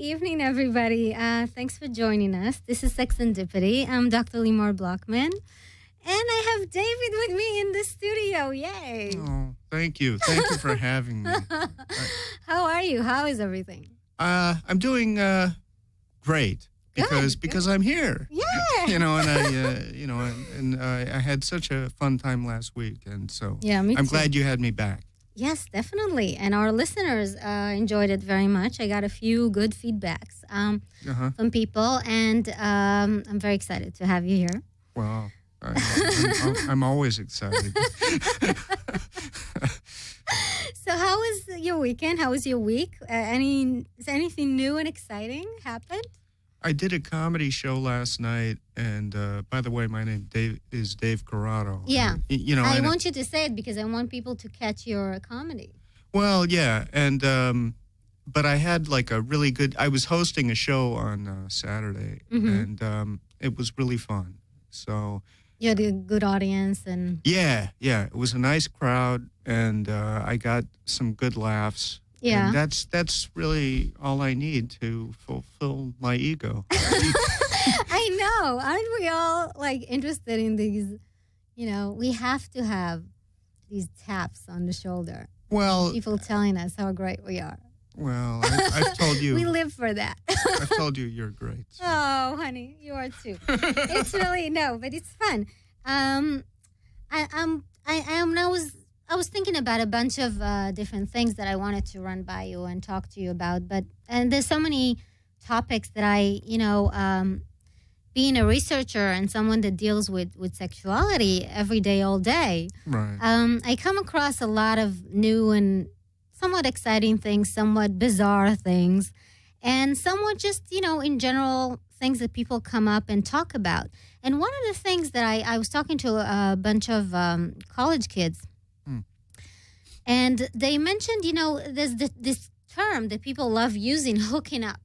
evening, everybody. Thanks for joining us. This is Sex and Dippity. I'm Dr. Limor Blockman, and I have David with me in the studio. Yay! Oh, thank you. Thank you for having me. How are you? How is everything? I'm doing great because I'm here. Yeah. I had such a fun time last week, and so me I'm too. glad you had me back. Yes, definitely. And our listeners enjoyed it very much. I got a few good feedbacks from people, and I'm very excited to have you here. Wow. I'm always excited. So how was your weekend? How was your week? Is anything new and exciting happened? I did a comedy show last night, and by the way, my name is Dave Corrado. Yeah. I want you to say it because I want people to catch your comedy. Well, yeah, and but I had like a really good. I was hosting a show on Saturday, and it was really fun. So you had a good audience, and yeah, it was a nice crowd, and I got some good laughs. Yeah, and that's really all I need to fulfill my ego. I know. Aren't we all like interested in these? We have to have these taps on the shoulder. Well, people telling us how great we are. Well, I've told you. We live for that. I've told you you're great. So. Oh, honey, you are too. It's really but it's fun. I was thinking about a bunch of different things that I wanted to run by you and talk to you about, and there's so many topics that being a researcher and someone that deals with sexuality every day, all day, right. I come across a lot of new and somewhat exciting things, somewhat bizarre things, and somewhat just, in general, things that people come up and talk about. And one of the things that I was talking to a bunch of college kids, and they mentioned, there's this term that people love using, hooking up.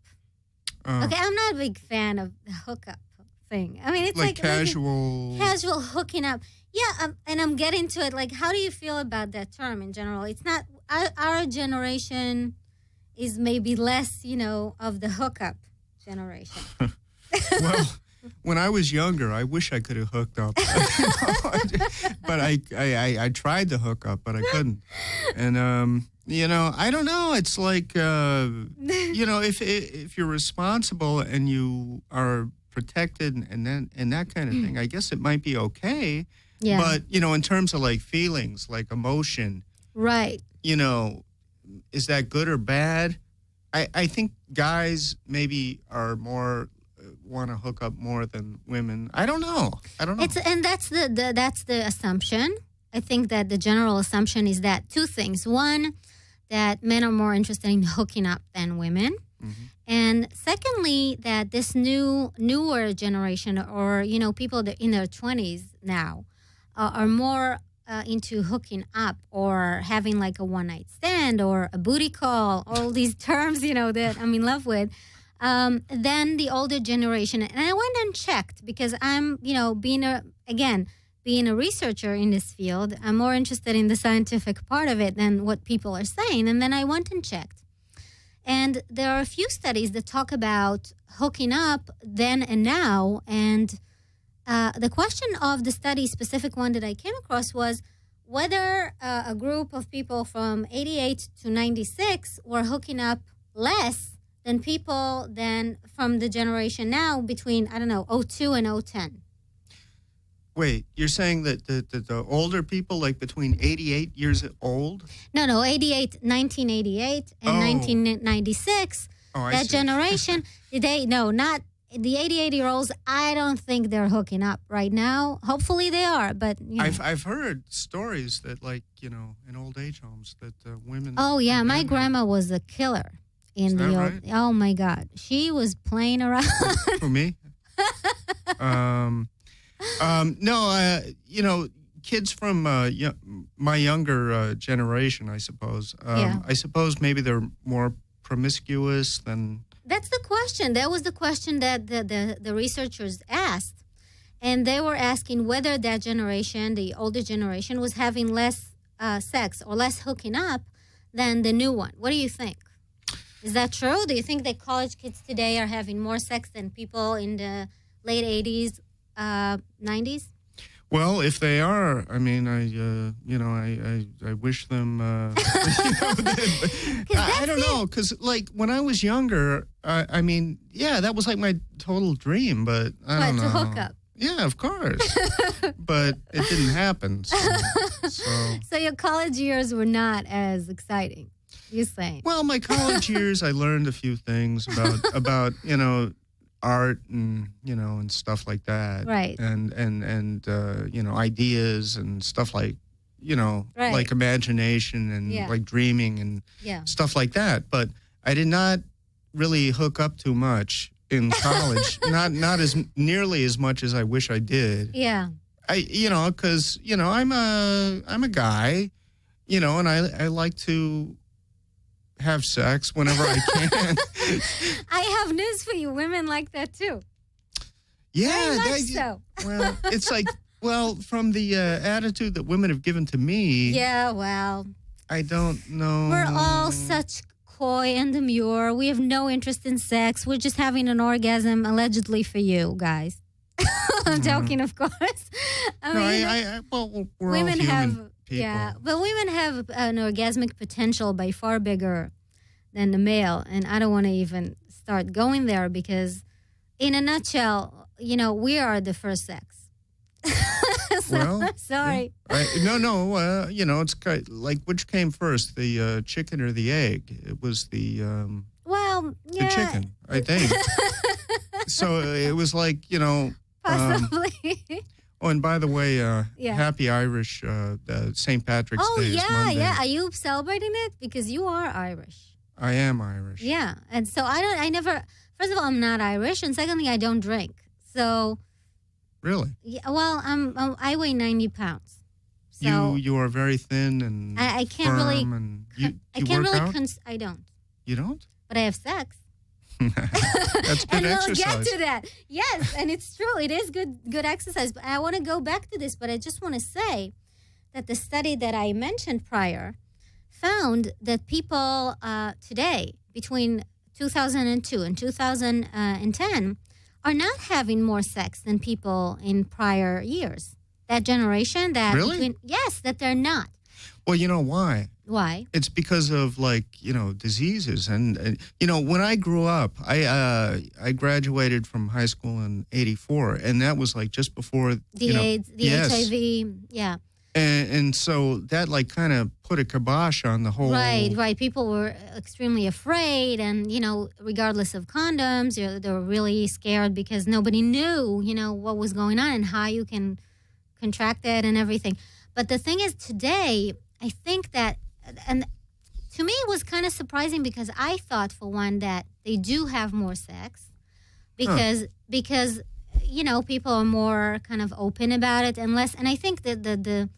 Okay, I'm not a big fan of the hookup thing. I mean, it's like casual hooking up. Yeah, and I'm getting to it. Like, how do you feel about that term in general? It's not our generation is maybe less, of the hookup generation. Well, when I was younger, I wish I could have hooked up. But I tried to hook up, but I couldn't. And I don't know. It's like if you're responsible and you are protected and that kind of thing, I guess it might be okay. Yeah. But in terms of like feelings, like emotion, right? Is that good or bad? I think guys maybe are more want to hook up more than women. I don't know. And that's the assumption. I think that the general assumption is that two things. One, that men are more interested in hooking up than women. Mm-hmm. And secondly, that this newer generation, or people that in their 20s now, are more into hooking up or having like a one-night stand or a booty call, all these terms, that I'm in love with, than the older generation. And I went and checked because I'm, being a researcher in this field, I'm more interested in the scientific part of it than what people are saying. And then I went and checked. And there are a few studies that talk about hooking up then and now. And the question of the study, specific one that I came across, was whether a group of people from 88 to 96 were hooking up less than people from the generation now between, 02 and 010. Wait, you're saying that the older people, like between 88 years old? No, 1988 and 1996, that generation, not the 88-year-olds, I don't think they're hooking up right now. Hopefully they are, but... I've heard stories that, like, in old age homes, that women... Oh, yeah, my grandma was a killer in the old... Right? Oh, my God. She was playing around. For me? Kids from my younger generation, I suppose. I suppose maybe they're more promiscuous than... That's the question. That was the question that the researchers asked. And they were asking whether that generation, the older generation, was having less sex or less hooking up than the new one. What do you think? Is that true? Do you think that college kids today are having more sex than people in the late 80s, 90s? Well, if they are, I mean, I wish them. I don't know, because like when I was younger, I mean, yeah, that was like my total dream. But I don't know. To hook up. Yeah, of course. But it didn't happen. So your college years were not as exciting. You're saying? Well, my college years, I learned a few things about art and and stuff like that, right? And ideas and stuff like right. like imagination and like dreaming and stuff like that. But I did not really hook up too much in college. not as nearly as much as I wish I did. Yeah. Because I'm a guy, and I like to have sex whenever I can. I have news for you. Women like that too. Yeah, very much so. Well, it's like, from the attitude that women have given to me. Yeah, well, I don't know. We're all such coy and demure. We have no interest in sex. We're just having an orgasm, allegedly, for you guys. I'm joking, of course. We're women all have human people. but women have an orgasmic potential by far bigger than the male, and I don't want to even start going there because, in a nutshell, we are the first sex. Sorry. No. It's like which came first, the chicken or the egg? It was the the chicken, I think. So it was like possibly. And by the way, happy Irish St. Patrick's Day is Monday. Yeah. Are you celebrating it? Because you are Irish. I am Irish. Yeah, and so first of all, I'm not Irish, and secondly, I don't drink. So. Really? Yeah. Well, I weigh 90 pounds. So you are very thin and I can't firm really. And you I can't work really. out? I don't. You don't? But I have sex. That's good and exercise. we'll get to that. Yes, and it's true. It is good exercise. But I want to go back to this, but I just want to say that the study that I mentioned prior found that people today, between 2002 and 2010, are not having more sex than people in prior years. That generation, that really? Yes, that they're not. Well, you know why? Why? It's because of diseases and when I grew up, I graduated from high school in '84, and that was like just before the AIDS, the HIV, yeah. And so that kind of put a kibosh on the whole. Right. People were extremely afraid, and regardless of condoms, they were really scared because nobody knew, what was going on and how you can contract it and everything. But the thing is, today, I think that, and to me, it was kind of surprising because I thought, for one, that they do have more sex because people are more kind of open about it and less. And I think that the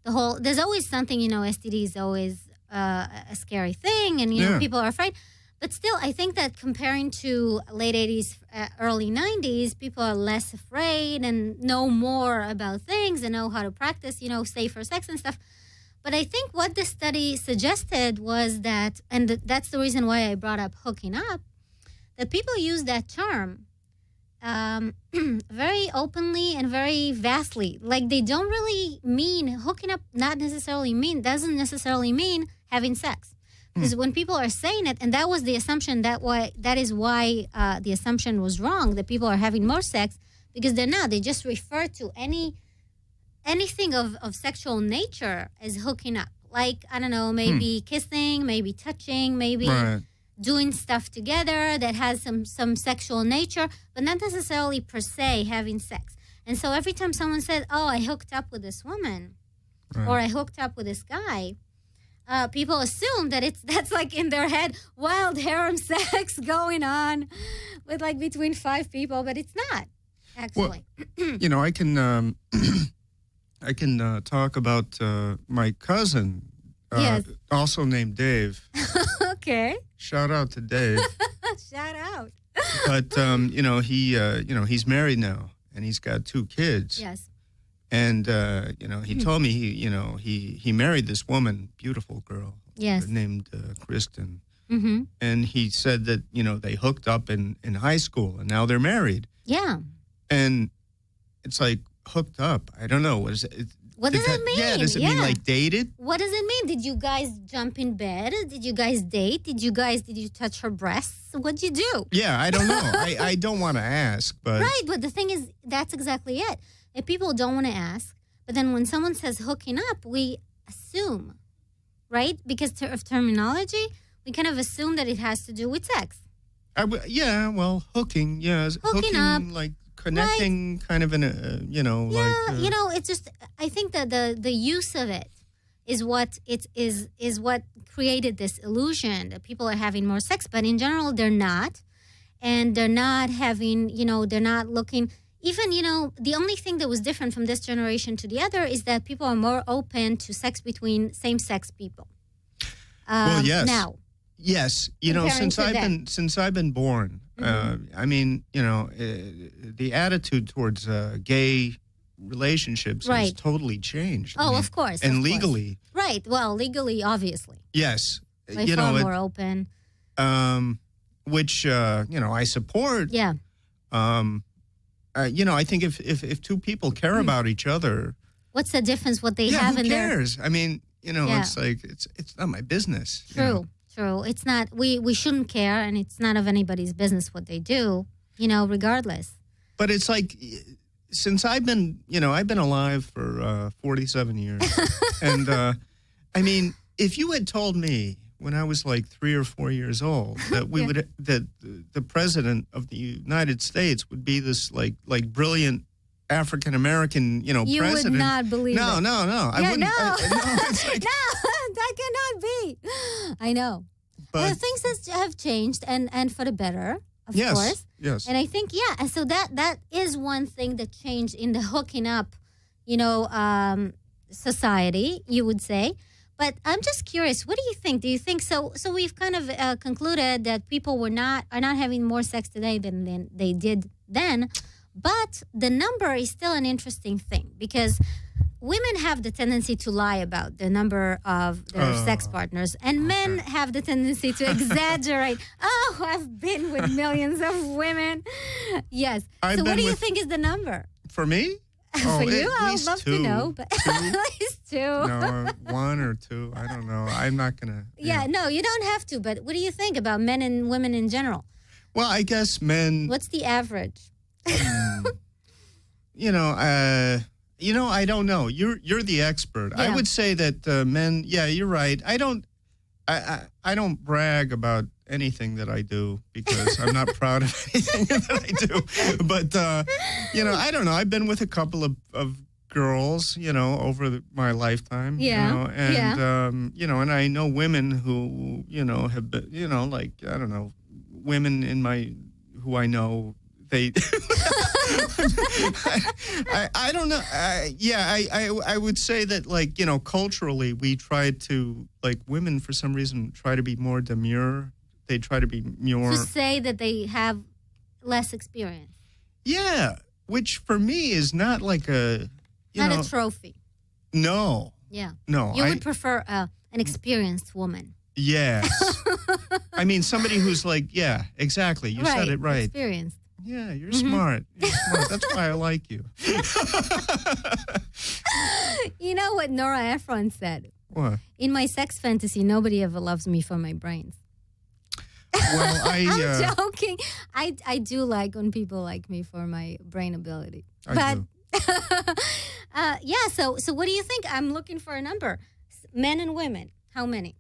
whole, there's always something, STD is always a scary thing, and people are afraid. But still, I think that comparing to late 80s, early 90s, people are less afraid and know more about things and know how to practice, safer sex and stuff. But I think what the study suggested was that, and that's the reason why I brought up hooking up, that people use that term very openly and very vastly. Like, they don't really mean hooking up. Doesn't necessarily mean having sex. Because when people are saying it, and that was the assumption, that is why the assumption was wrong, that people are having more sex, because they're not. They just refer to anything of sexual nature as hooking up. Like, I don't know, maybe kissing, maybe touching, maybe doing stuff together that has some sexual nature, but not necessarily per se having sex. And so every time someone says, oh, I hooked up with this woman, or I hooked up with this guy, people assume that that's like in their head, wild harem sex going on with between 5 people, but it's not, actually. Well, I can talk about my cousin, also named Dave. Okay. Shout out to Dave. Shout out. But he's married now, and he's got 2 kids. Yes. And he told me he married this woman, beautiful girl, yes, named Kristen. Mm-hmm. And he said that, they hooked up in high school and now they're married. Yeah. And it's like hooked up. I don't know. What does it mean? Yeah, does it mean like dated? What does it mean? Did you guys jump in bed? Did you guys date? Did you touch her breasts? What'd you do? Yeah, I don't know. I don't want to ask, but... Right, but the thing is, that's exactly it. If people don't want to ask, but then when someone says hooking up, we assume, right? Because of terminology, we kind of assume that it has to do with sex. Hooking, yes. Hooking up. Like connecting, right. Kind of in a, it's just, I think that the use of it is what what created this illusion that people are having more sex, but in general, they're not. And they're not having, they're not looking, even, the only thing that was different from this generation to the other is that people are more open to sex between same-sex people. Well, yes. Now. Yes, since I've been born, mm-hmm. The attitude towards gay relationships has totally changed. Oh, of course. And legally. Right. Well, legally, obviously. Yes. They're far more open. Which I support. Yeah. I think if two people care about each other, what's the difference? What they have in there? Who cares? I mean, it's like it's not my business. True. It's not. We shouldn't care, and it's none of anybody's business what they do. Regardless. But it's like, since I've been alive for 47 years, and I mean, if you had told me when I was like 3 or 4 years old that that the president of the United States would be this like brilliant African American, you president. You would not believe it. No. I wouldn't. No. It's like, no, that cannot be. I know. But things have changed and for the better, of course. Yes. And I think, and so that is one thing that changed in the hooking up, society, you would say. But I'm just curious, what do you think? Do you think so we've kind of concluded that people are not having more sex today than they did then, but the number is still an interesting thing because women have the tendency to lie about the number of their sex partners, and men have the tendency to exaggerate. Oh, I've been with millions of women. Yes. So what do you think is the number? For me? For you? I would love to know. But at least 2. No, 1 or 2. I don't know. I'm not going to. Yeah, no, you don't have to. But what do you think about men and women in general? Well, I guess men. What's the average? I don't know. You're the expert. Yeah. I would say that men. Yeah, you're right. I don't brag about anything that I do because I'm not proud of anything that I do. But I don't know. I've been with a couple of girls, over my lifetime. Yeah. And and I know women who have been, like I don't know, women who I know. They, I don't know. I would say that, like, culturally, we try to, like, women for some reason try to be more demure. They try to be more. To say that they have less experience. Yeah, which for me is not like a. Not a trophy. No. Yeah. No. You would prefer an experienced woman. Yes. I mean, somebody who's like, yeah, exactly. You said it right. Experienced. Yeah, you're smart. You're smart. That's why I like you. You know what Nora Ephron said? What? In my sex fantasy, nobody ever loves me for my brains. Well, I'm joking. I do like when people like me for my brain ability. I do. So what do you think? I'm looking for a number. Men and women. How many?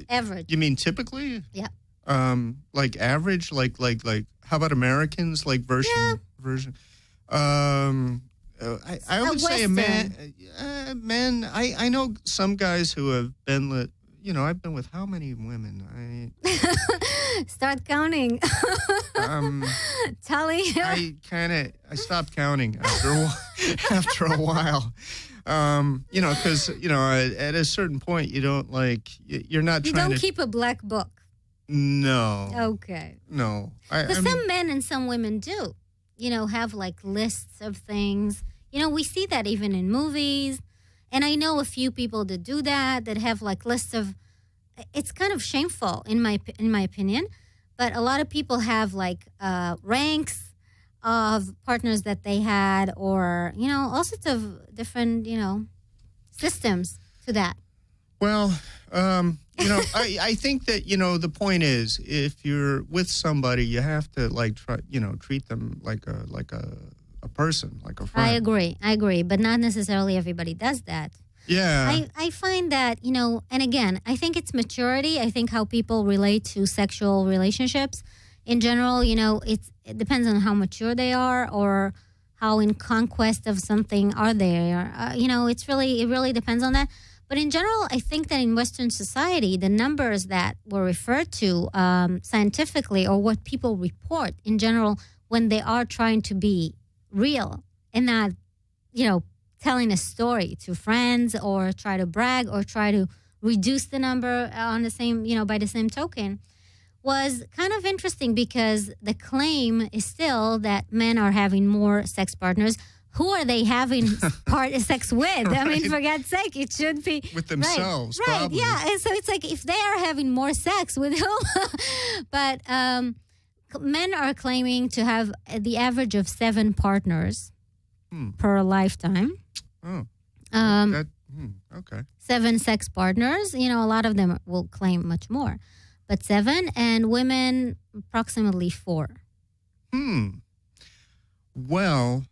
Average. You mean typically? Yeah. Like average, like how about Americans, like version? I would say a man. Men. I know some guys who have been with. I've been with how many women? Start counting. Tally. I stopped counting after a while. Because at a certain point you don't you're not. You trying don't to keep a black book. No. Okay. No. But some men and some women do, have like lists of things. We see that even in movies. And I know a few people that do that have like lists of, it's kind of shameful in my opinion. But a lot of people have like ranks of partners that they had, or all sorts of different systems to that. Well, I think that the point is, if you're with somebody, you have to treat them like a person, like a friend. I agree, but not necessarily everybody does that. Yeah. I find that, and again, I think it's maturity. I think how people relate to sexual relationships in general, it depends on how mature they are, or how in conquest of something are they. It really depends on that. But in general, I think that in Western society, the numbers that were referred to scientifically, or what people report in general when they are trying to be real and not, telling a story to friends, or try to brag, or try to reduce the number on the same, by the same token, was kind of interesting, because the claim is still that men are having more sex partners. Who are they having sex with? Right. I mean, for God's sake, it should be with themselves. Right, probably. yeah. And so it's like, if they are having more sex, with whom? But men are claiming to have the average of 7 partners per lifetime. Oh. Okay. 7 sex partners. A lot of them will claim much more, but 7, and women approximately 4. Well,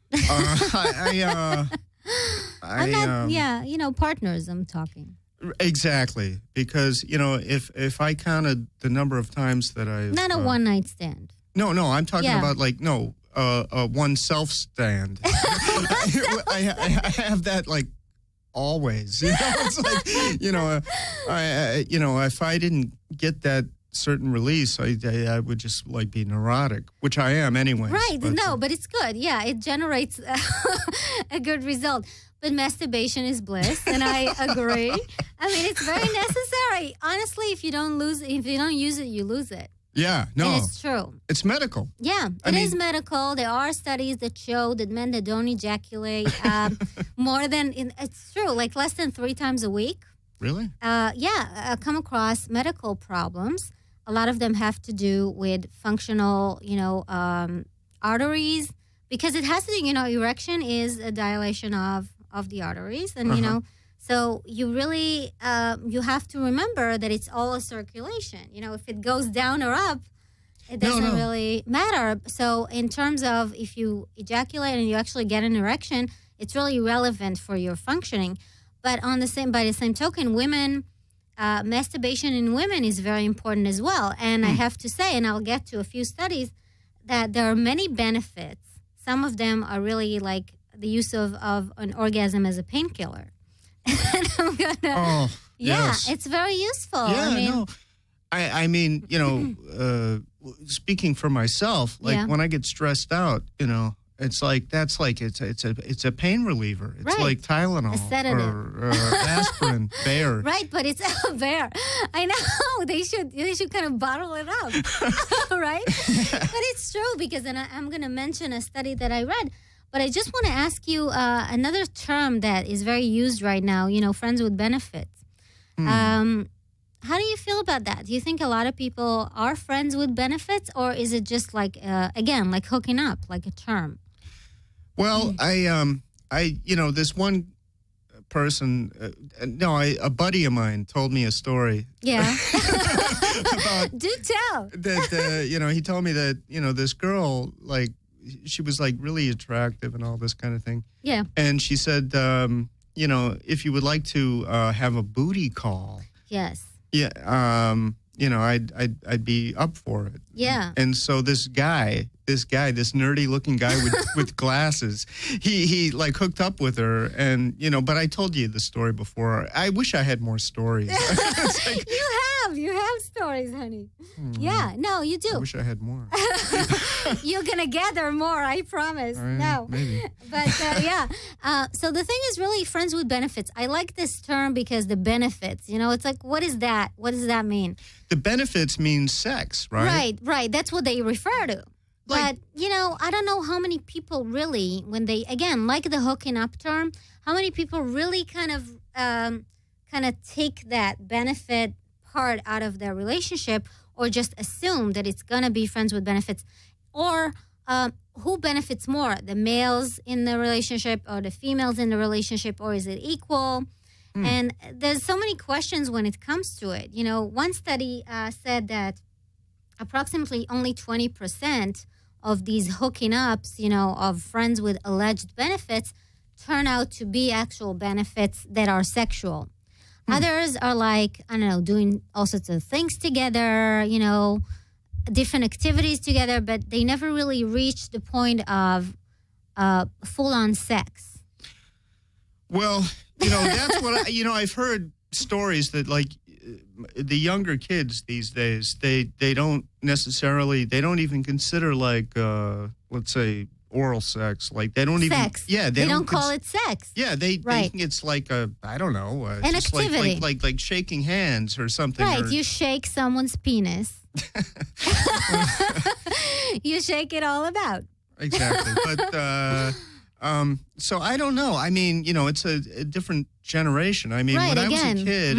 partners I'm talking. Exactly, because if I counted the number of times that I've not a one night stand. No, I'm talking about one self stand. I have that always. It's if I didn't get that certain release, I would just be neurotic, which I am anyway. Right. But it's good. Yeah, it generates a good result. But masturbation is bliss, and I agree. I mean, it's very necessary. Honestly, if you don't use it, you lose it. Yeah, no. And it's true. It's medical. Yeah, it is medical. There are studies that show that men that don't ejaculate it's true, less than 3 times a week. Really? Come across medical problems. A lot of them have to do with functional, arteries, because it has to do, erection is a dilation of the arteries. And, so you really, you have to remember that it's all a circulation. If it goes down or up, it doesn't really matter. So in terms of if you ejaculate and you actually get an erection, it's really relevant for your functioning. But by the same token, women, masturbation in women is very important as well. And I have to say, and I'll get to a few studies, that there are many benefits. Some of them are really like the use of an orgasm as a painkiller. And I'm gonna, yes. It's very useful. Yeah, I mean, speaking for myself, when I get stressed out, it's it's a pain reliever. It's like Tylenol, a sedative, or aspirin, Bayer. Right, but it's Bayer. I know they should kind of bottle it up, right? But it's true, because I'm going to mention a study that I read. But I just want to ask you another term that is very used right now. Friends with benefits. How do you feel about that? Do you think a lot of people are friends with benefits, or is it just like hooking up, like a term? Well, this one person, a buddy of mine told me a story. Yeah. about Do tell. That, he told me that, this girl, she was really attractive and all this kind of thing. Yeah. And she said, if you would like to have a booty call. Yes. Yeah. I'd be up for it. Yeah. And so this nerdy looking guy with glasses, he hooked up with her, and but I told you the story before. I wish I had more stories. You have stories, honey. Yeah, no, you do. I wish I had more. You're gonna gather more, I promise. No, maybe. But so the thing is, really, friends with benefits. I like this term because the benefits. It's like, what is that? What does that mean? The benefits mean sex, right? Right. That's what they refer to. But, I don't know how many people really, when they, again, like the hooking up term, how many people really kind of take that benefit card out of their relationship or just assume that it's going to be friends with benefits? Or who benefits more, the males in the relationship or the females in the relationship, or is it equal? And there's so many questions when it comes to it. One study said that approximately only 20% of these hooking ups, of friends with alleged benefits turn out to be actual benefits that are sexual. Others are like, I don't know, doing all sorts of things together, different activities together, but they never really reach the point of full-on sex. Well, that's what I've heard stories that like the younger kids these days, they don't even consider like, let's say, oral sex. Like they don't sex. Even, they don't call it sex. Yeah, they think it's like I don't know, an just activity, like shaking hands or something. Right, or, you shake someone's penis. You shake it all about. Exactly, but so I don't know. I mean, it's a different generation. I mean, when I was a kid,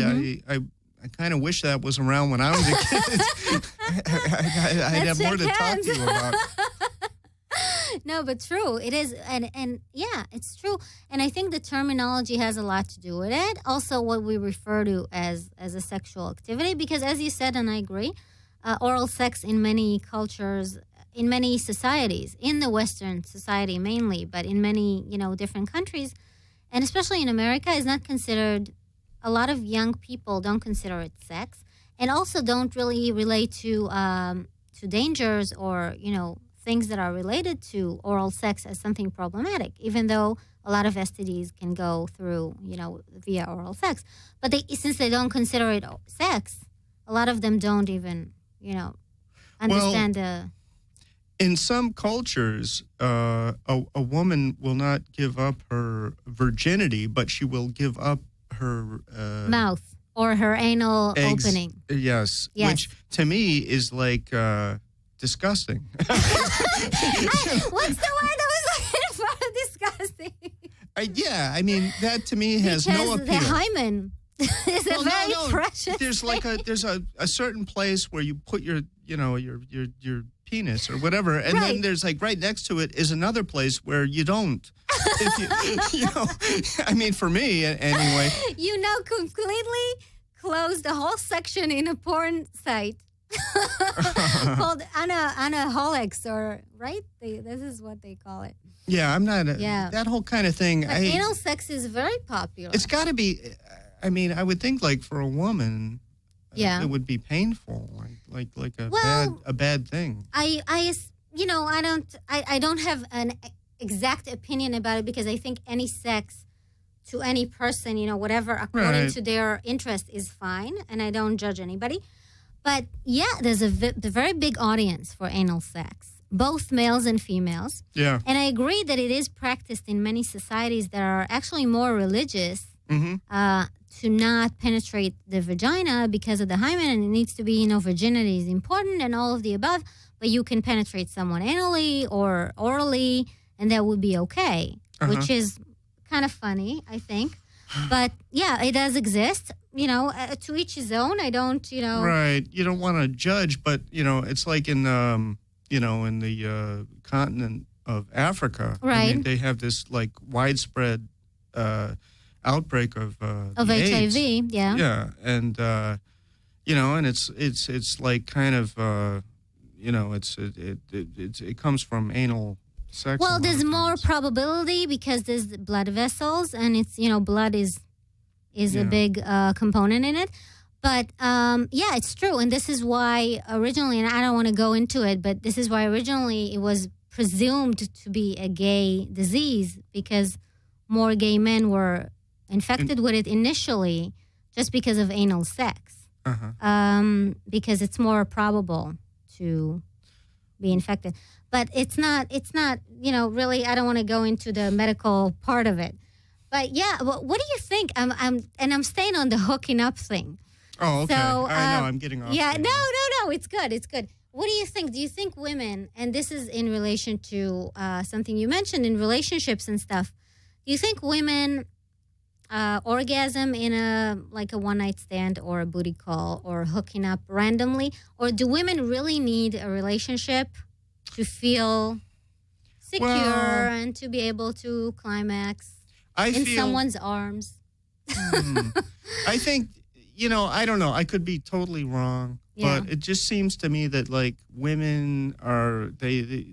I kind of wish that was around when I was a kid. I'd have more to talk to you about. No, but true. It is. And yeah, it's true. And I think the terminology has a lot to do with it. Also, what we refer to as a sexual activity. Because as you said, and I agree, oral sex in many cultures, in many societies, in the Western society mainly, but in many, different countries, and especially in America, is not considered, a lot of young people don't consider it sex, and also don't really relate to dangers or, things that are related to oral sex as something problematic, even though a lot of STDs can go through, via oral sex. But since they don't consider it sex, a lot of them don't even, understand in some cultures, a woman will not give up her virginity, but she will give up her mouth or her anal opening. Yes, which to me is like disgusting. What's the word I was looking for? Disgusting. I mean that to me has no appeal. The hymen is a very precious. There's like there's a certain place where you put your your penis or whatever, and then there's like right next to it is another place where you don't. I mean, for me anyway. Completely close the whole section in a porn site called Anaholics, or right? This is what they call it. Yeah, I'm not. That whole kind of thing. But anal sex is very popular. It's got to be. I mean, I would think like for a woman. It would be painful, like a bad thing. I don't have an exact opinion about it, because I think any sex to any person, whatever according to their interest is fine, and I don't judge anybody. But there's a very big audience for anal sex, both males and females. Yeah, and I agree that it is practiced in many societies that are actually more religious. To not penetrate the vagina because of the hymen, and it needs to be, virginity is important and all of the above, but you can penetrate someone anally or orally, and that would be okay, which is kind of funny, I think. But it does exist, to each his own. I don't, Right. You don't want to judge, but, it's like in, in the continent of Africa. Right. I mean, they have this, like, widespread outbreak of HIV, AIDS. Yeah, and and it's like kind of it comes from anal sex. Well, there's more probability because there's blood vessels, and it's blood is a big component in it. But it's true, and this is why originally, and I don't want to go into it, but this is why originally it was presumed to be a gay disease, because more gay men were infected with it initially, just because of anal sex, because it's more probable to be infected. But it's not, really, I don't want to go into the medical part of it. But what do you think? I'm staying on the hooking up thing. Oh, okay. So, I know, I'm getting off. Yeah, no, it's good. What do you think? Do you think women, and this is in relation to something you mentioned in relationships and stuff, do you think women orgasm in a one night stand or a booty call or hooking up randomly, or do women really need a relationship to feel secure and to be able to climax someone's arms? I think, I don't know. I could be totally wrong, but it just seems to me that like women are they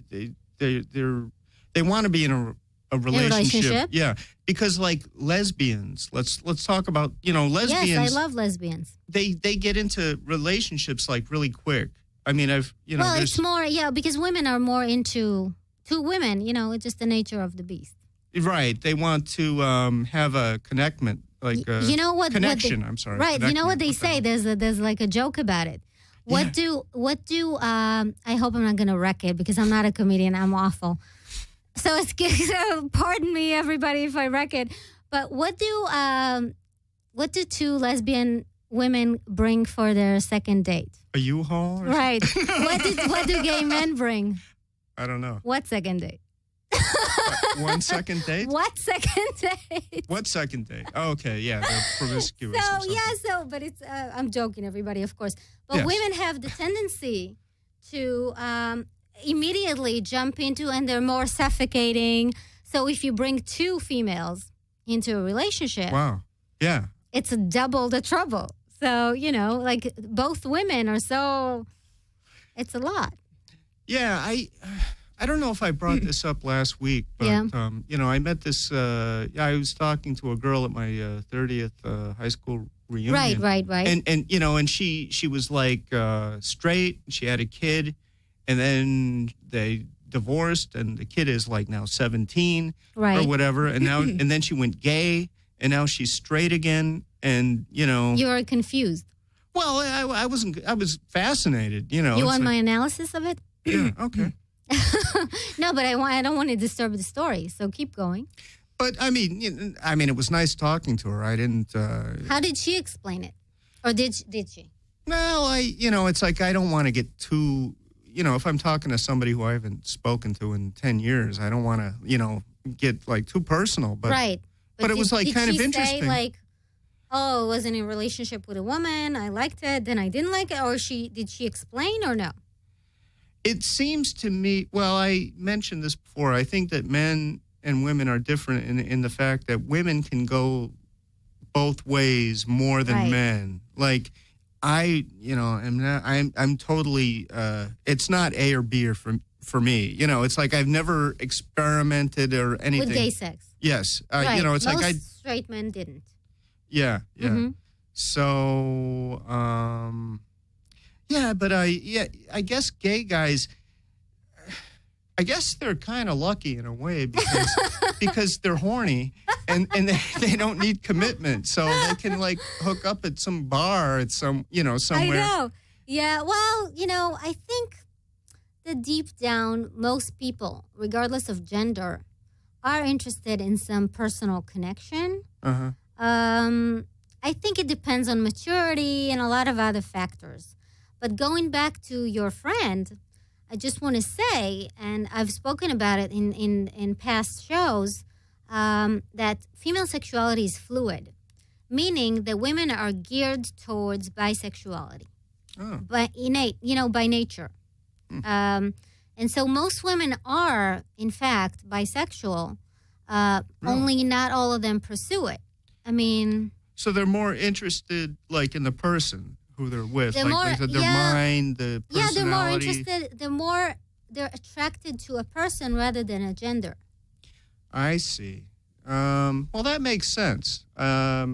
want to be in a relationship. Yeah, because like lesbians, let's talk about lesbians. Yes, I love lesbians. They get into relationships like really quick. I mean, well, it's more because women are more into two women. It's just the nature of the beast. Right. They want to have a connectment. Like connection. I'm sorry. Right. You know what they say? There's like a joke about it. What do I hope I'm not gonna wreck it because I'm not a comedian. I'm awful. So pardon me, everybody, if I wreck it. But what do two lesbian women bring for their second date? A U-Haul? Right. What do gay men bring? I don't know. What second date? One second date? What second date? What second date? Oh, okay, yeah, they're promiscuous. But it's I'm joking, everybody, of course. But women have the tendency to immediately jump into, and they're more suffocating. So if you bring two females into a relationship, wow, yeah, it's double the trouble. So both women are so, it's a lot. Yeah, I don't know if I brought this up last week, but, I met this, I was talking to a girl at my 30th high school reunion. Right. And she was like straight, she had a kid, and then they divorced, and the kid is like now 17 or whatever, and now, and then she went gay, and now she's straight again, and, You're confused. Well, I was fascinated, You want my analysis of it? Yeah, okay. No, but I don't want to disturb the story, so keep going. But I mean, it was nice talking to her. I didn't. How did she explain it, or did she? Well, it's like I don't want to get too. If I'm talking to somebody who I haven't spoken to in 10 years, I don't want to, get like too personal. But right. But it was like kind of interesting. Did she say like, oh, I was in a relationship with a woman, I liked it, then I didn't like it, or did she explain or no? It seems to me, well, I mentioned this before, I think that men and women are different in the fact that women can go both ways more than men. Like, I'm totally, it's not A or B or for me. It's like I've never experimented or anything. With gay sex. Yes. Right. It's most like straight men didn't. Yeah. Mm-hmm. So, but I guess gay guys, I guess they're kind of lucky in a way because they're horny and they don't need commitment. So they can like hook up at some bar at somewhere. I know. Yeah. Well, I think that deep down, most people, regardless of gender, are interested in some personal connection. Uh-huh. I think it depends on maturity and a lot of other factors. But going back to your friend, I just want to say, and I've spoken about it in past shows, that female sexuality is fluid, meaning that women are geared towards bisexuality, by nature. And so most women are, in fact, bisexual, only not all of them pursue it. I mean... So they're more interested, like, in the person who they're with, their mind, the personality. Yeah, they're more interested. They're attracted to a person rather than a gender. I see. Well, that makes sense. I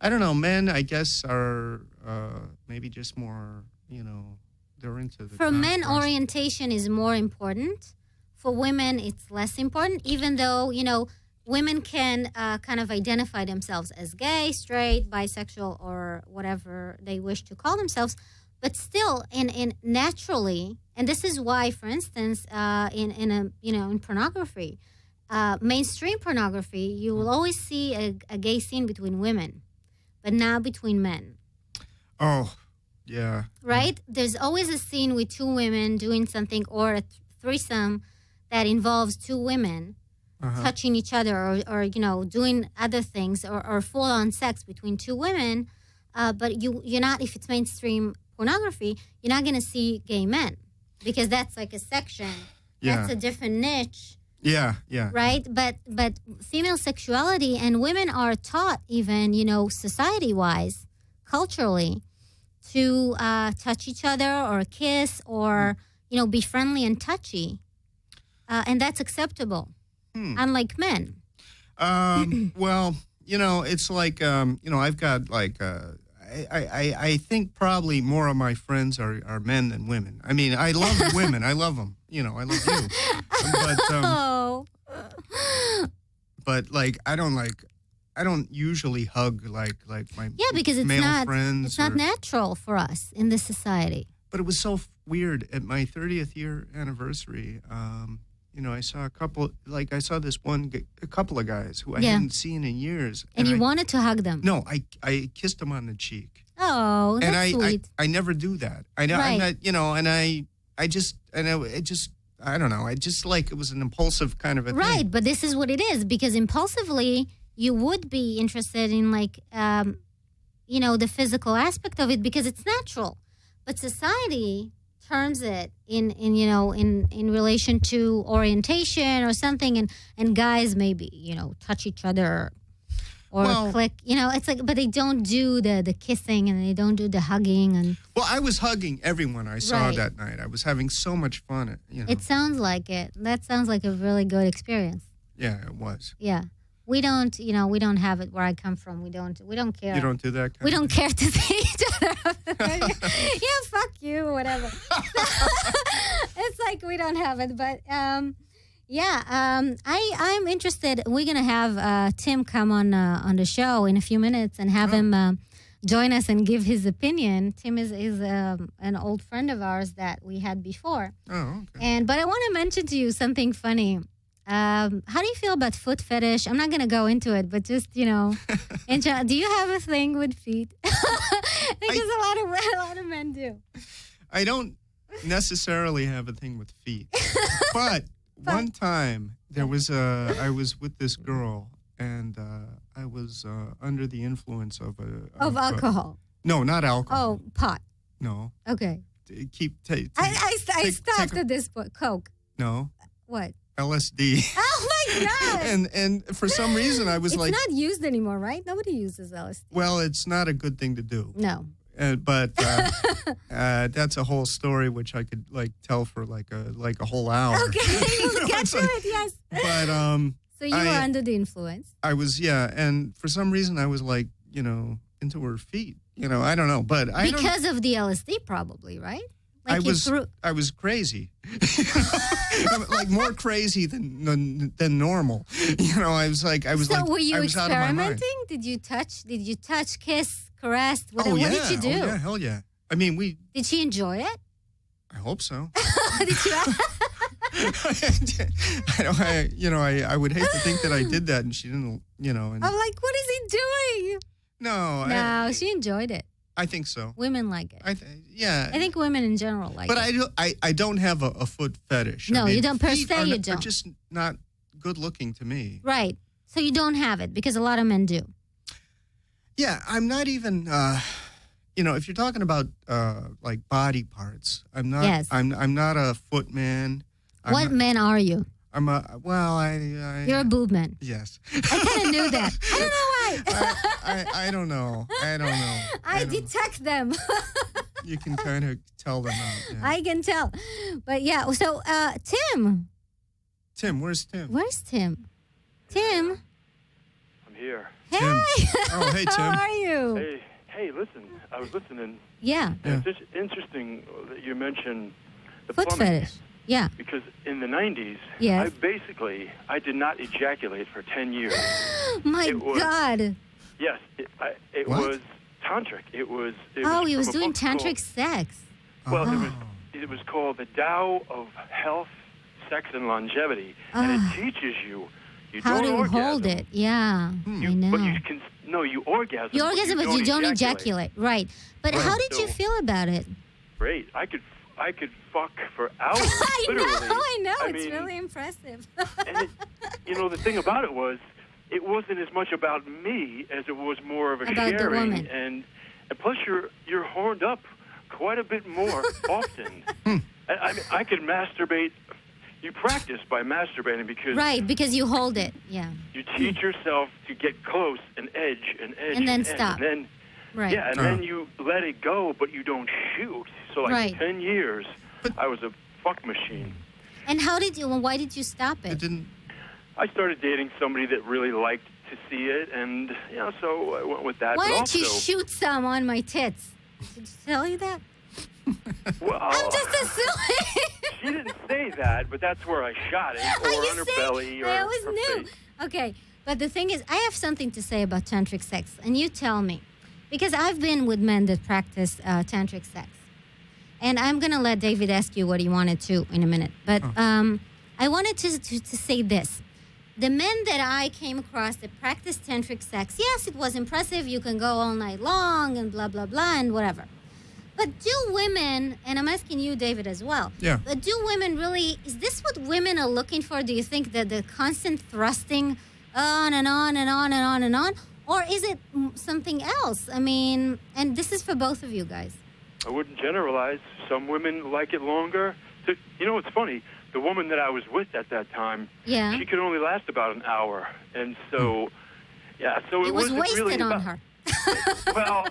don't know. Men, I guess, are maybe just more, they're into the... For men, orientation is more important. For women, it's less important, even though, women can kind of identify themselves as gay, straight, bisexual, or whatever they wish to call themselves. But still, in naturally, and this is why, for instance, in pornography, mainstream pornography, you will always see a gay scene between women, but not between men. Oh, yeah. Right? There's always a scene with two women doing something, or a threesome that involves two women. touching each other or doing other things or full-on sex between two women, but you're not, if it's mainstream pornography, you're not going to see gay men because that's like a section. Yeah. That's a different niche. Yeah. Right? But female sexuality and women are taught even, society-wise, culturally, to touch each other or kiss or, be friendly and touchy. And that's acceptable, unlike men. Well, it's like, I've got like, I think probably more of my friends are men than women. I mean, I love women. I love them. I love you. But like, I don't usually hug like my because it's male friends. It's not natural for us in this society. But it was so weird at my 30th year anniversary. I saw a couple of guys who I hadn't seen in years. And you wanted to hug them? No, I kissed them on the cheek. Oh, that's sweet. I never do that. I know, right. I'm not, I don't know. I just like, it was an impulsive kind of a thing. Right, but this is what it is, because impulsively you would be interested in like, the physical aspect of it because it's natural. But society terms it in relation to orientation or something, and guys maybe, touch each other or click, it's like, but they don't do the kissing and they don't do the hugging. And well, I was hugging everyone I saw that night. I was having so much fun. It sounds like it. That sounds like a really good experience. Yeah, it was. Yeah. We don't, we don't have it where I come from. We don't care. You don't do that? We don't care to see each other. Yeah, fuck you, whatever. It's like we don't have it, but I'm interested. We're gonna have Tim come on the show in a few minutes and have him join us and give his opinion. Tim is an old friend of ours that we had before. Oh, okay. But I want to mention to you something funny. How do you feel about foot fetish? I'm not going to go into it, but just, do you have a thing with feet? Because a lot of men do. I don't necessarily have a thing with feet. But one time I was with this girl and I was under the influence of alcohol. No, not alcohol. Oh, pot. No. Okay. I stopped at this point. Coke. No. What? LSD. Oh my God! and for some reason I was it's not used anymore, right? Nobody uses LSD. Well, it's not a good thing to do. No. But that's a whole story which I could like tell for like a whole hour. Okay, we'll get to it. Yes. But so you were under the influence. I was, and for some reason I was like, into her feet. I don't know, but because of the LSD, probably, right? Like I was crazy, like more crazy than normal. I was like, So were you experimenting? Did you touch, kiss, caress? What did you do? Oh, yeah, hell yeah. I mean, Did she enjoy it? I hope so. Did you? I would hate to think that I did that and she didn't. And I'm like, what is he doing? No, she enjoyed it. I think so. Women like it. I think women in general like it. But I don't have a foot fetish. No, you don't. Per se, you don't. They're just not good looking to me. Right. So you don't have it because a lot of men do. Yeah, I'm not even. If you're talking about like body parts, I'm not. Yes. I'm not a foot man. What man are you? I'm You're a boob man. Yes. I kind of knew that. I don't know why. I don't know. I detect them. You can kind of tell them out. Yeah. I can tell. But yeah, so Tim. Tim, where's Tim? Where's Tim? Tim? I'm here. Hey. Tim. Oh, hey, Tim. How are you? Hey, listen. I was listening. Yeah. It's just interesting that you mentioned the foot plumbing. fetish. Yeah. Because in the 90s, yes. I did not ejaculate for 10 years. My God. Yes, it was tantric. It was he was doing tantric sex. Well, it was called the Tao of Health, Sex, and Longevity, and it teaches you how don't to orgasm. hold it. Yeah, I know. But you orgasm. You orgasm, but you don't ejaculate. Right. But how did you feel about it? Great. I could fuck for hours. I know. It's mean, really impressive. and the thing about it was, it wasn't as much about me as it was more of a About the sharing, woman. and plus you're horned up quite a bit more often. I could masturbate. You practice by masturbating because Right, because you hold it. Yeah. you teach yourself to get close and edge and edge And then edge, stop. and then Right. yeah, and then you let it go, but you don't shoot. So like Right. 10 years, I was a fuck machine. And why did you stop It it? didn't. I started dating somebody that really liked to see it, and so I went with that. Why but don't you also, shoot some on my tits? Did she tell you that? well, I'm just assuming. she didn't say that, but that's where I shot it, or You on her see? belly, or I always her knew. face. Okay, but the thing is, I have something to say about tantric sex, and you tell me, because I've been with men that practice tantric sex, and I'm gonna let David ask you what he wanted to in a minute. But I wanted to say this: the men that I came across that practice tantric sex, yes, it was impressive. You can go all night long and blah blah blah and whatever. But do women, and I'm asking you, David, as well. Yeah. But do women really? Is this what women are looking for? Do you think that the constant thrusting on and on and on and on and on, or is it something else? I mean, and this is for both of you guys. I wouldn't generalize. Some women like it longer. It's funny. The woman that I was with at that time, Yeah. she could only last about an hour, and so so It was wasn't wasted really on about, her. Well,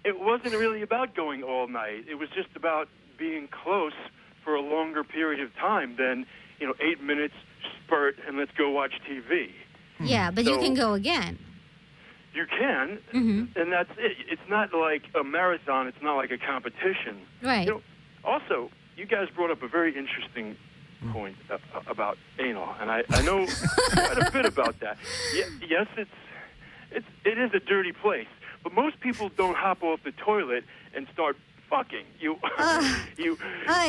it wasn't really about going all night. It was just about being close for a longer period of time than 8 minutes spurt and let's go watch TV. Yeah, but you So- can go again. You can, and that's it. It's not like a marathon. It's not like a competition. Right. Also, you guys brought up a very interesting point about anal, and I know quite a bit about that. Yes, it is a dirty place, but most people don't hop off the toilet and start fucking. You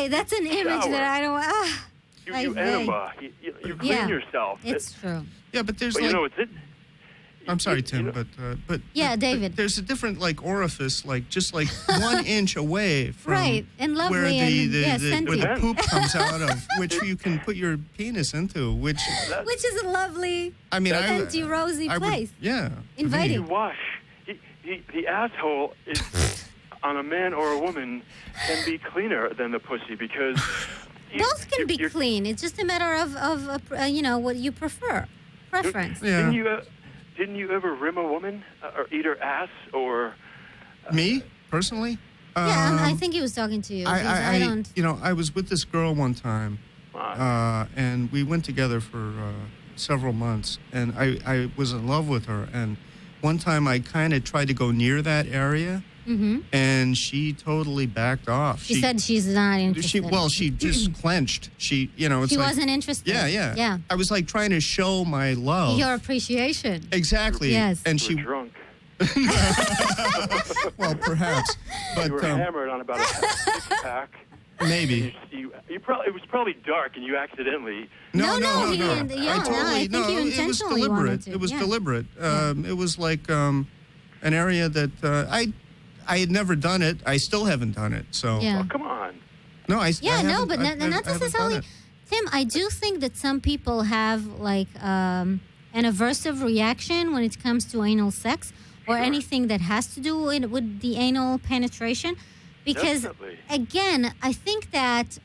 That's an image shower. that I don't. you enema. You clean Yeah. yourself. It's true. Yeah, but there's But like. it's I'm sorry, Tim, know- but Yeah, but David. there's a different orifice, just 1 inch away from Right, and lovely where and, where the sentient. poop comes out of, which you can put your penis into. Which Which is a lovely, I mean, empty, rosy I would- place. yeah, Inviting. you wash. The asshole is on a man or a woman can be cleaner than the pussy because Both can be you're- clean. It's just a matter of what you prefer, preference. Yeah. Didn't you ever rim a woman or eat her ass or? Me personally. Yeah, I think he was talking to you. because I don't. I was with this girl one time, and we went together for several months, and I was in love with her. And one time I kind of tried to go near that area, and she totally backed off. She said she's not interested. She just clenched. It's She like, wasn't interested. Yeah. I was like trying to show my love. Your appreciation. Exactly. Yes. And You she, were drunk. well, perhaps, but You were hammered on about a six-pack. maybe. You probably it was probably dark and you accidentally. No, No. he didn't. Yeah, I think you it was intentionally wanted deliberate. to. It was Yeah. deliberate. It was like an area that I had never done it. I still haven't done it. So Yeah. Oh, come on. no, I Yeah, I no, haven't- but I not haven't done necessarily. it. Tim, I do think that some people have an aversive reaction when it comes to anal sex or anything that has to do with the anal penetration. Because, Definitely. again, I think that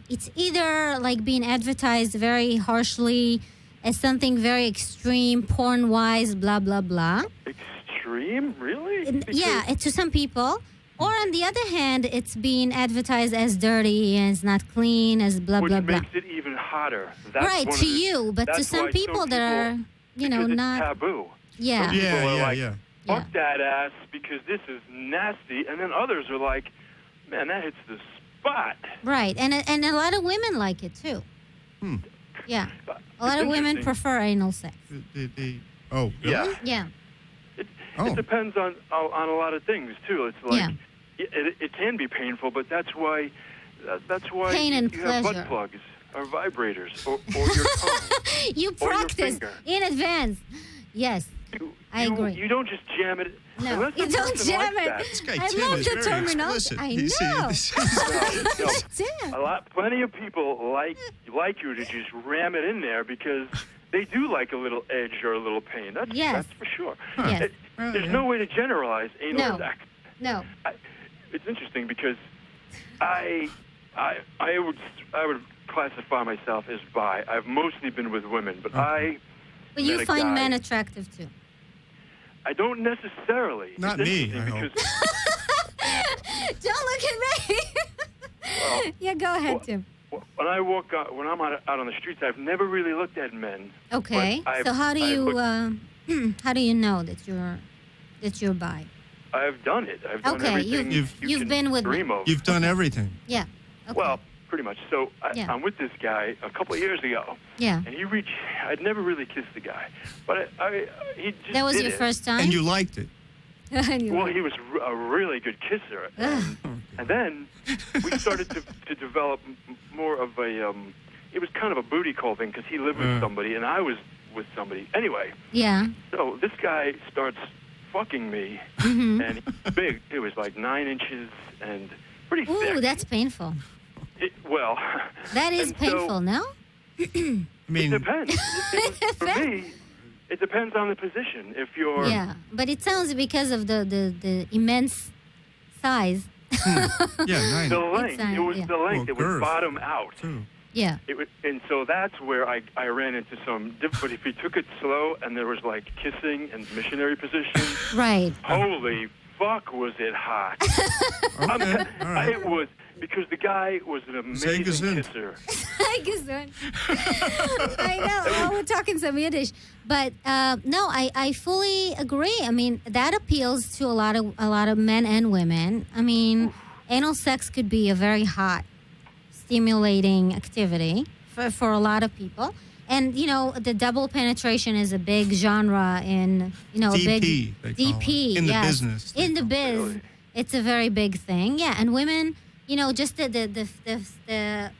it's either like being advertised very harshly as something very extreme, porn-wise, blah, blah, blah. Extreme, really? Yeah, to some people. Or on the other hand, it's being advertised as dirty and it's not clean, as blah, Which blah, blah. makes it even hotter. That's Right, one to of the- you, but to that's some why people that are, because it's not. taboo. Yeah. Some people are like, Yeah. fuck that ass because this is nasty, and then others are like, man, that hits the spot. Right, and a lot of women like it too. Yeah, a lot It's of women interesting. prefer anal sex. Oh, really? Yeah. Yeah, It depends on a lot of things too. It's like it can be painful, but that's why Pain and you have pleasure. butt plugs or vibrators or your tongue. you Or your practice finger. in advance. Yes. I agree. You don't just jam it. No, unless you the don't person jam likes it. that. This guy I Tim love is the very terminology. explicit. I You see, know. this is- No, plenty of people like you to just ram it in there because they do like a little edge or a little pain. That's for sure. Yes. There's no way to generalize anal No. sex. No. It's interesting because I would classify myself as bi. I've mostly been with women, but Okay. But you met a find guy- men attractive too. I don't necessarily. Not It's me, interesting I hope. because Don't look at me. Yeah, go ahead, Tim. when I walk out, when I'm out on the streets, I've never really looked at men. Okay. But So how do I've you looked- how do you know that you're bi? I've done it. I've done Okay, everything you've can been with dream of. You've done everything. Yeah. Okay. Well, pretty much. So Yeah. I'm with this guy a couple of years ago, yeah. and I'd never really kissed the guy, but he just That was did your it. first time. And you liked it. And you- Well, he was a really good kisser, and then we started to develop more of a. It was kind of a booty call thing because he lived with somebody and I was with somebody. Anyway, yeah. so this guy starts fucking me, Mm-hmm. and he's big. It was like 9 inches and pretty Ooh, thick. that's painful. Well, That is and so- painful, no? I It mean, depends. For me, it depends on the position. If you're Yeah, but it sounds because of the immense size. yeah, nine. the length, it was yeah. the length. Well, It was girth. bottom out. Too. Yeah. And so that's where I ran into some. But if you took it slow and there was like kissing and missionary position, Right. holy fuck, was it hot? Okay, all right. It was because the guy was an amazing gesund. kisser. I guess so. I know. Well, we're talking some Yiddish, but no, I fully agree. I mean, that appeals to a lot of men and women. I mean, anal sex could be a very hot, stimulating activity for a lot of people. And you know, the double penetration is a big genre in a DP, big they call DP it. In the yes. business, they In the call biz, Really? it's a very big thing. Yeah, and women, you know, just the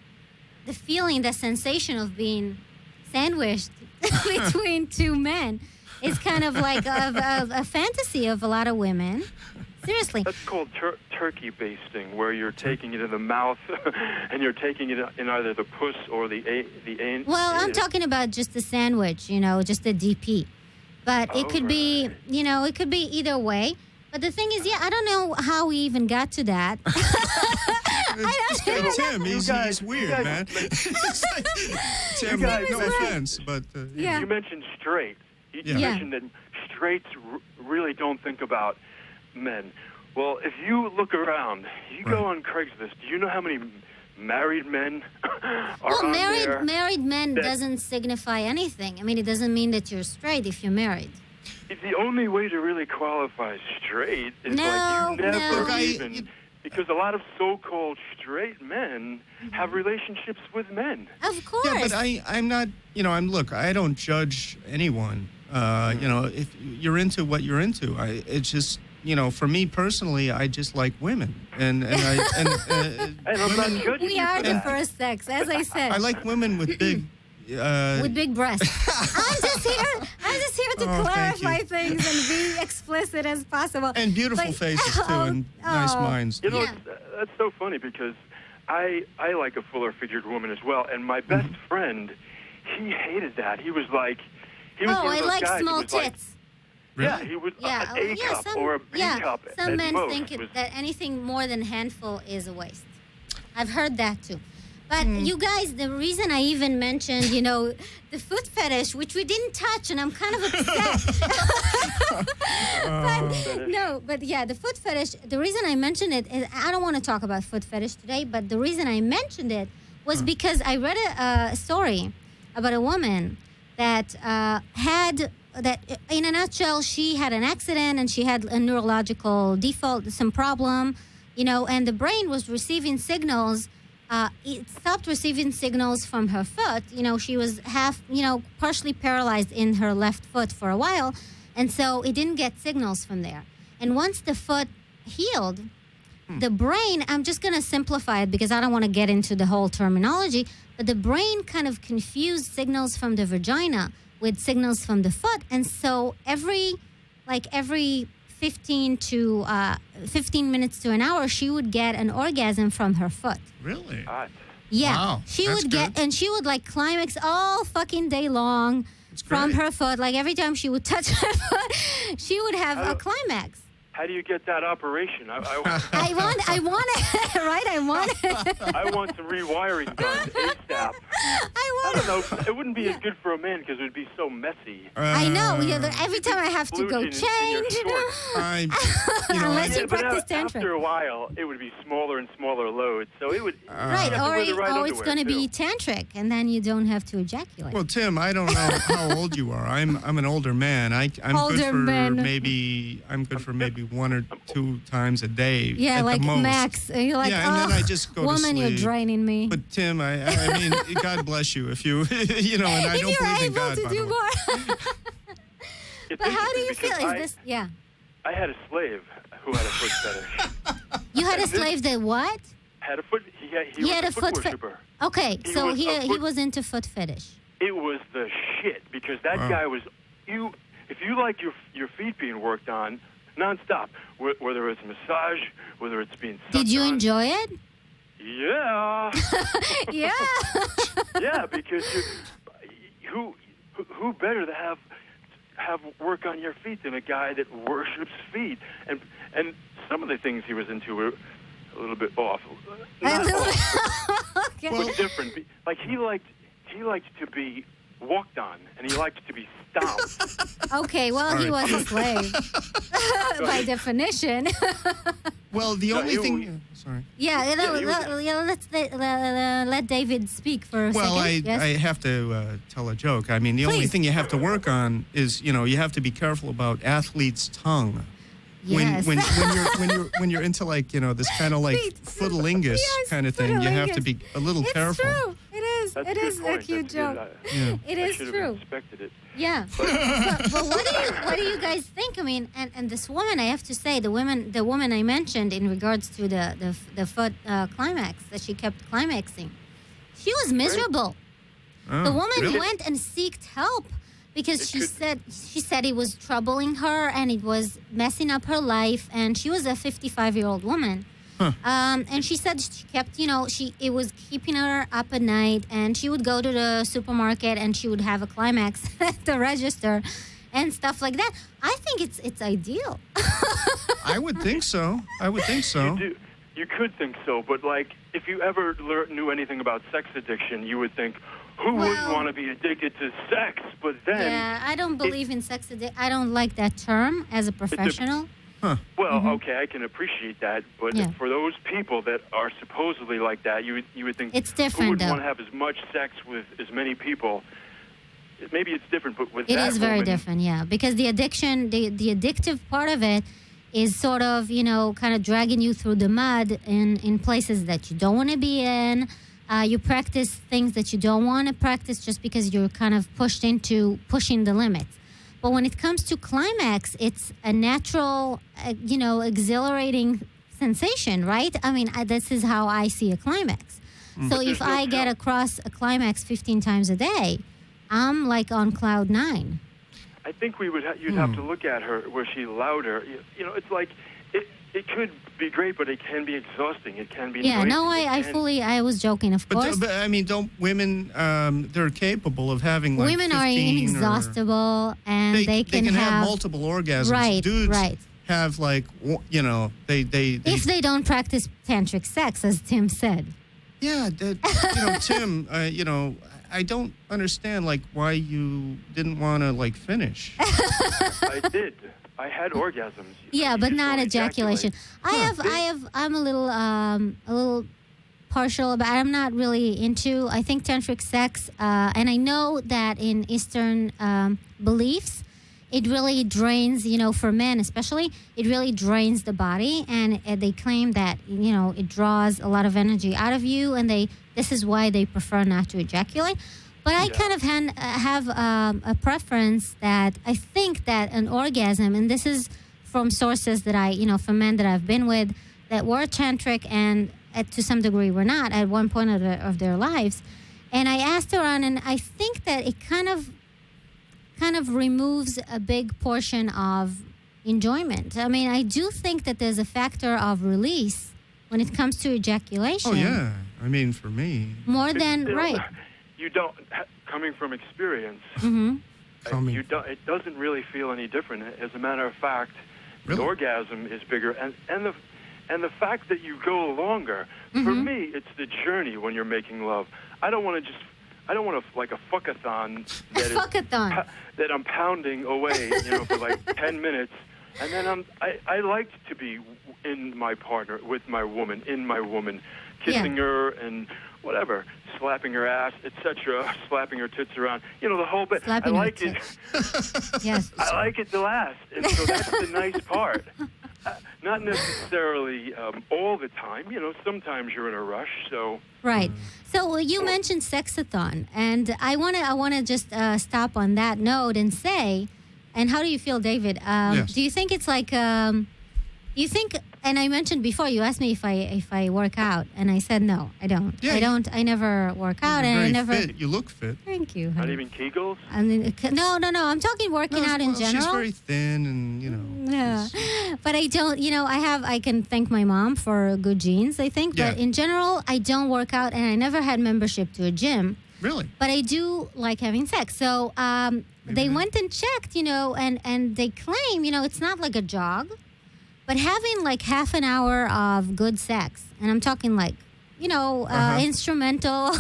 feeling, the sensation of being sandwiched between two men is kind of like a fantasy of a lot of women. Seriously. That's called turkey basting, where you're taking it in the mouth and you're taking it in either the puss or the anus. Well, I'm talking about just a sandwich, you know, just a DP. But it could be, you know, it could be either way. But the thing is, yeah, I don't know how we even got to that. This guy Tim, he's weird, guys- man. It's like, Tim, guys- no offense, but Yeah. You mentioned straight. You Yeah. mentioned that straights really don't think about men. Well, if you look around, you go on Craigslist. Do you know how many married men are Well, on there? married men that- doesn't signify anything. I mean, it doesn't mean that you're straight if you're married. It's the only way to really qualify straight is No, like you never no. Look, even because a lot of so-called straight men have relationships with men. Of course. yeah, but I'm not. You know, look. I don't judge anyone. You know, if you're into what you're into, it's just. You know, for me personally, I just like women, and And I'm not women, judging we you are for the that. first sex, as I said. I like women with big. with big breasts. I'm just here to Oh, thank clarify you. things and be explicit as possible. And beautiful But- faces too, and nice minds. You know, Yeah. that's so funny because I like a fuller-figured woman as well, and my best friend, he hated that. He was like, he was Oh, one of I those like guys who small was like, tits. yeah, he would Yeah, an A cup or a B cup. Some at men most think was- that anything more than handful is a waste. I've heard that too. But you guys, the reason I even mentioned, you know, the foot fetish, which we didn't touch, and I'm kind of upset. But yeah, the foot fetish, the reason I mentioned it is I don't want to talk about foot fetish today, but the reason I mentioned it was because I read a story about a woman that that in a nutshell, she had an accident and she had a neurological default, some problem, you know, and the brain was receiving signals. It stopped receiving signals from her foot. You know, she was partially paralyzed in her left foot for a while. And so it didn't get signals from there. And once the foot healed, the brain, I'm just going to simplify it because I don't want to get into the whole terminology, but the brain kind of confused signals from the vagina with signals from the foot. And so every 15 minutes to an hour, she would get an orgasm from her foot. Really? Hot. Yeah. Wow, She that's would get, good. and she would like climax all fucking day long from great. her foot. Like every time she would touch her foot, she would have a climax. How do you get that operation? I I want it, right? I want it. I want some rewiring done ASAP. I don't know. It wouldn't be as good for a man because it would be so messy. I know. Every time I have to go Splooge in your change. I, Unless you But practice after tantric. a while, it would be smaller and smaller loads. So it would. Right, you'd have to wear the right or it's underwear, going to be too. tantric, and then you don't have to ejaculate. well, Tim, I don't know how old you are. I'm an older man. I'm Older good for man. maybe 1 or 2 times a day. yeah, at like the most. max. And you're like, Yeah, and oh, then I just go to woman, you're sleep. draining me. But Tim, I mean, God bless you if you, and I if don't you're believe in able God. to by the do way. more. It's But how do you interesting feel? Is because this, yeah. I had a slave who had a foot fetish. You had a And this- slave that what? Had a foot. He He was had a a foot foot fe- worshiper. Okay, He so was a he foot- was into foot fetish. It was the shit because that Wow. guy was you. If you like your feet being worked on nonstop, whether it's massage, whether it's being sucked Did you on, enjoy it? Yeah, Yeah. yeah, because who better to have work on your feet than a guy that worships feet, and some of the things he was into were a little bit off. Not off, Okay. but different. Like he liked to be walked on, and he liked to be stomped. Okay, well, he Sorry. was a slave by definition. Well, the No, only you- thing. Sorry. Yeah, Yeah, let's let David speak for a Well, second. Yes? I have to tell a joke. I mean, the only Please. thing you have to work on is, you have to be careful about athletes' tongue. Yes. When you're into like this kind of like Feet. footalingus Yes, kind of thing, you have to footalingus. be a little It's careful. true. It is. That's It a good is a point. cute That's good. joke. Yeah. It I is should have true. respected it. Yeah. but what do you guys think? I mean, and this woman, I have to say, the woman I mentioned in regards to the foot climax that she kept climaxing, she was miserable. Oh, The woman really? went and sought help because It she said it was troubling her and it was messing up her life, and she was a 55-year-old woman. Huh. And she said she kept, it was keeping her up at night, and she would go to the supermarket and she would have a climax at the register and stuff like that. I think it's ideal. I would think so. You could think so, but like if you ever knew anything about sex addiction, you would think, who wouldn't Well- want to be addicted to sex? But then, Yeah, I don't believe in sex addiction. I don't like that term as a professional. well, okay, I can appreciate that, but Mm-hmm. Yeah. for those people that are supposedly like that, you would think It's who different, would though. want to have as much sex with as many people? Maybe it's different, but with It that is very woman, different, yeah, because the addiction, the addictive part of it is sort of, kind of dragging you through the mud in places that you don't want to be in. You practice things that you don't want to practice just because you're kind of pushed into pushing the limits. But when it comes to climax, it's a natural, exhilarating sensation, right? I mean, this is how I see a climax. So if there's no I get tell. across a climax 15 times a day, I'm like on cloud 9. I think you'd have to look at her where she louder. It's like it could be great, but it can be exhausting. It can be Yeah, noisy. no, I was joking, of course. But I mean, don't women? They're capable of having like Women are 15 or- inexhaustible, and they can have multiple orgasms. Right, Dudes right. have like they if they don't practice tantric sex, as Tim said. yeah. Tim. I don't understand like why you didn't want to like finish. I did. I had orgasms. Yeah, You but just not don't ejaculation. ejaculate. I'm a little partial about. I'm not really into. I think tantric sex, and I know that in Eastern beliefs, it really drains. For men especially, it really drains the body, and they claim that it draws a lot of energy out of you, and this is why they prefer not to ejaculate. But I kind of have a preference that I think that an orgasm, and this is from sources that from men that I've been with that were tantric and to some degree were not at one point of their lives. And I asked around, and I think that it kind of kind of removes a big portion of enjoyment. I mean, I do think that there's a factor of release when it comes to ejaculation. Oh, yeah. I mean, for me. More than, Still, right. You don't, coming from experience, Mm-hmm. you don't, it doesn't really feel any different. As a matter of fact, Really? the orgasm is bigger, and the fact that you go longer. For Mm-hmm. me, it's the journey when you're making love. I don't want like a fuckathon that Fuckathon. that I'm pounding away, for like 10 minutes, and then I like to be in my partner, with my woman, kissing her and whatever, slapping her ass, etc., slapping her tits around, the whole bit. Slapping I her like it. Yes. I like it to last, and so that's the nice part. Not necessarily all the time. Sometimes you're in a rush, so. Right. So you mentioned sexathon, and I want to just stop on that note and say, and how do you feel, David? Yes. Do you think it's like, you think? And I mentioned before, you asked me if I work out, and I said no, I don't. Yeah, I don't. I never work out, You're and I very never. fit. You look fit. Thank you. Not honey. even Kegels? I mean, no. I'm talking working out in well, general. She's very thin and, Yeah, she's- but I don't. I can thank my mom for good genes, I think. But Yeah. in general, I don't work out, and I never had membership to a gym. Really? But I do like having sex. So they went and checked, and they claim, it's not like a jog, but having like half an hour of good sex, and I'm talking like, instrumental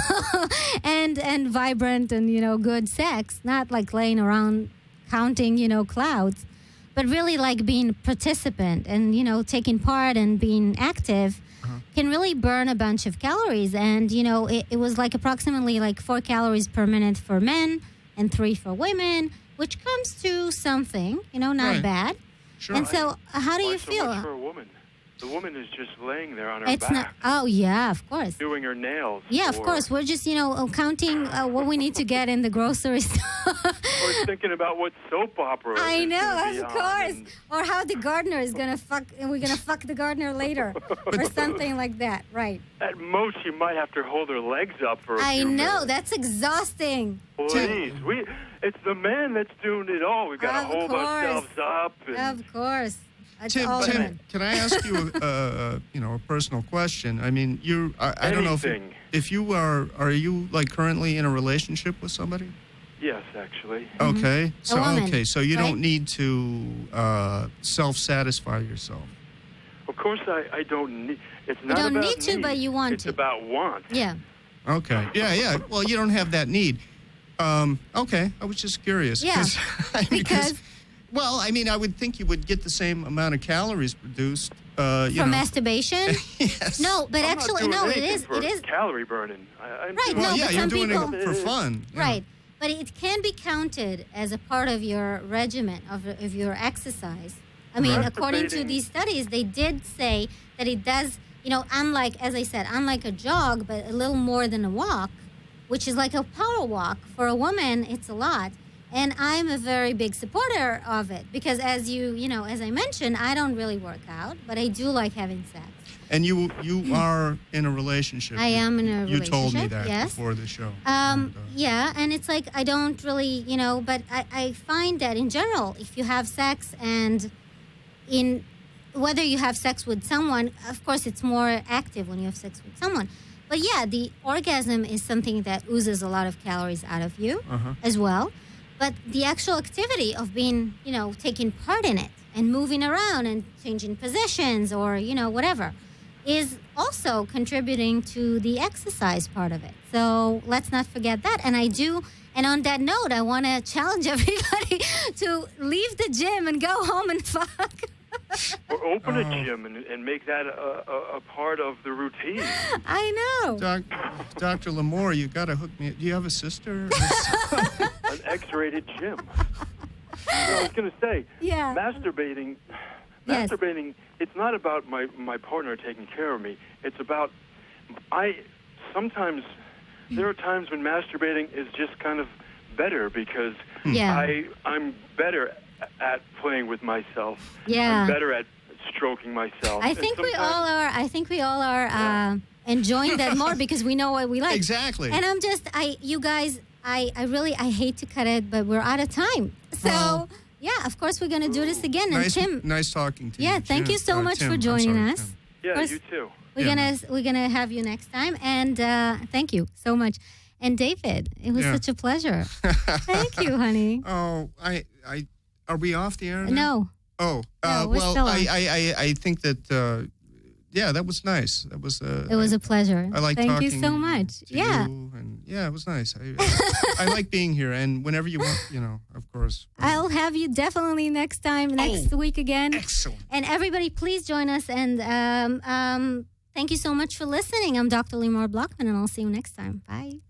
and vibrant and, good sex, not like laying around counting, clouds, but really like being a participant and, taking part and being active can really burn a bunch of calories. And, it was like approximately like 4 calories per minute for men and 3 for women, which comes to something, not Right. bad. Sure. And so how do Why you so feel? much for a woman? The woman is just laying there on her It's back, not. Oh yeah, of course. doing her nails. Yeah, of course. We're just, counting what we need to get in the grocery store. Or thinking about what soap opera I is know, gonna be of on, course. and- Or how the gardener is gonna fuck, and we're gonna fuck the gardener later, or something like that. Right. At most, you might have to hold her legs up for a I few know minutes. that's exhausting. Please, it's the man that's doing it all. We've got to Of hold course. ourselves up. And, Of course. It's Tim, all women. can I ask you a personal question? I mean, I don't know Anything. if you are you like currently in a relationship with somebody? Yes, actually. Okay. So woman, so you right? don't need to self-satisfy yourself. Of course, I don't need. It's You not don't about need to, need. but you want it's to. about want. Yeah. Okay. Yeah. Well, you don't have that need. Okay. I was just curious. Yeah. Because Well, I mean, I would think you would get the same amount of calories produced. for masturbation. Yes. No, but I'm actually, not doing no. It anything is. for It is. calorie burning. I'm Right, doing Well, no, yeah, but you're some doing people- it for fun. yeah. Right. But it can be counted as a part of your regimen of your exercise. I mean, Right. according to these studies, they did say that it does, unlike, as I said, unlike a jog, but a little more than a walk, which is like a power walk. For a woman, it's a lot. And I'm a very big supporter of it because as as I mentioned, I don't really work out, but I do like having sex. And you are in a relationship. I am in a You told me relationship, that yes. before the show. Yeah, and it's like I don't really, but I find that in general, if you have sex and whether you have sex with someone, of course, it's more active when you have sex with someone. But yeah, the orgasm is something that oozes a lot of calories out of you as well. But the actual activity of being, taking part in it and moving around and changing positions or, whatever is also contributing to the exercise part of it. So let's not forget that. And and on that note, I want to challenge everybody to leave the gym and go home and fuck. Or open a gym and make that a part of the routine. I know. Dr. Lamore, you got to hook me. Do you have a sister? An X-rated gym. I was going to say, Yeah. masturbating, Yes. it's not about my partner taking care of me. It's about, sometimes, there are times when masturbating is just kind of better because Yeah. I'm better at playing with myself. Yeah. I'm better at stroking myself. I And think we sometimes- all are. I think we all are enjoying that more because we know what we like. Exactly. And you guys, I hate to cut it, but we're out of time. So yeah, of course we're gonna do this again. And Tim, nice talking to you. yeah, thank you so much Tim, for joining sorry, us. Tim. Yeah, course. you too. We're gonna have you next time, and thank you so much. And David, it was such a pleasure. Thank you, honey. Oh, are we off the air now? No. Oh, No, we're well, still on. I think that, that was nice. That was. It was a pleasure. I like Thank talking you so much. to you, and it was nice. I like being here, and whenever you want, of course. I'll have you definitely next week again. Excellent. And everybody, please join us. And thank you so much for listening. I'm Dr. Limor Blockman, and I'll see you next time. Bye.